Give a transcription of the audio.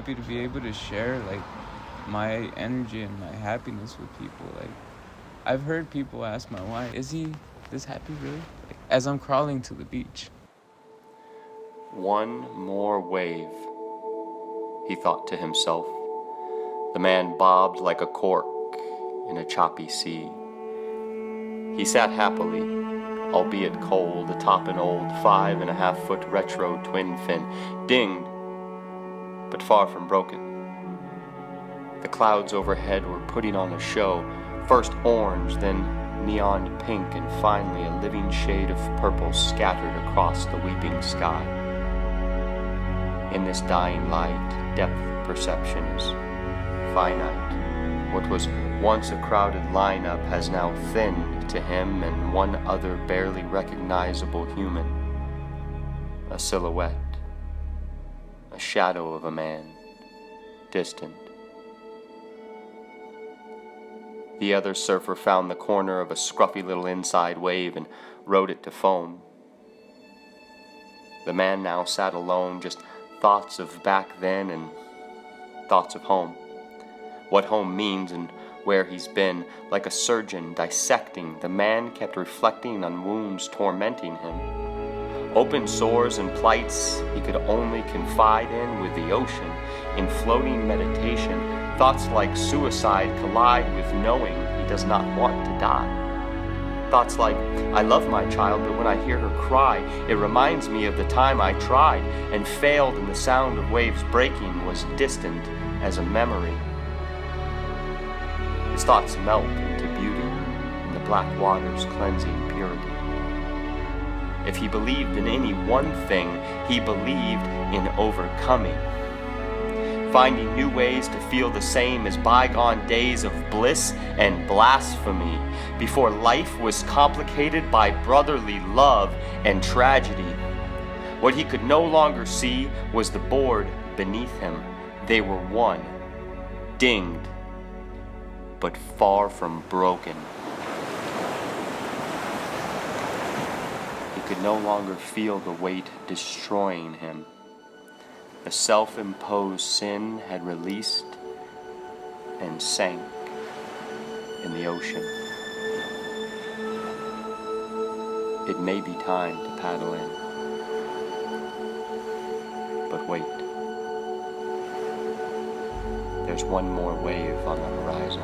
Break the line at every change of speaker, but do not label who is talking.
Happy to be able to share like my energy and my happiness with people. Like I've heard people ask my wife, is he this happy really? Like, as I'm crawling to the beach.
One more wave, he thought to himself. The man bobbed like a cork in a choppy sea. He sat happily, albeit cold, atop an old 5.5-foot retro twin fin, dinged, but far from broken. The clouds overhead were putting on a show, first orange, then neon pink, and finally a living shade of purple scattered across the weeping sky. In this dying light, depth perception is finite. What was once a crowded lineup has now thinned to him and one other barely recognizable human. A silhouette, a shadow of a man, distant. The other surfer found the corner of a scruffy little inside wave and rode it to foam. The man now sat alone, just thoughts of back then and thoughts of home. What home means and where he's been. Like a surgeon dissecting, the man kept reflecting on wounds tormenting him. Open sores and plights he could only confide in with the ocean. In floating meditation, thoughts like suicide collide with knowing he does not want to die. Thoughts like, I love my child, but when I hear her cry, it reminds me of the time I tried and failed, and the sound of waves breaking was distant as a memory. His thoughts melt into beauty in the black water's cleansing purity. If he believed in any one thing, he believed in overcoming. Finding new ways to feel the same as bygone days of bliss and blasphemy, before life was complicated by brotherly love and tragedy. What he could no longer see was the board beneath him. They were one, dinged, but far from broken. He could no longer feel the weight destroying him. The self-imposed sin had released and sank in the ocean. It may be time to paddle in. But wait. There's one more wave on the horizon.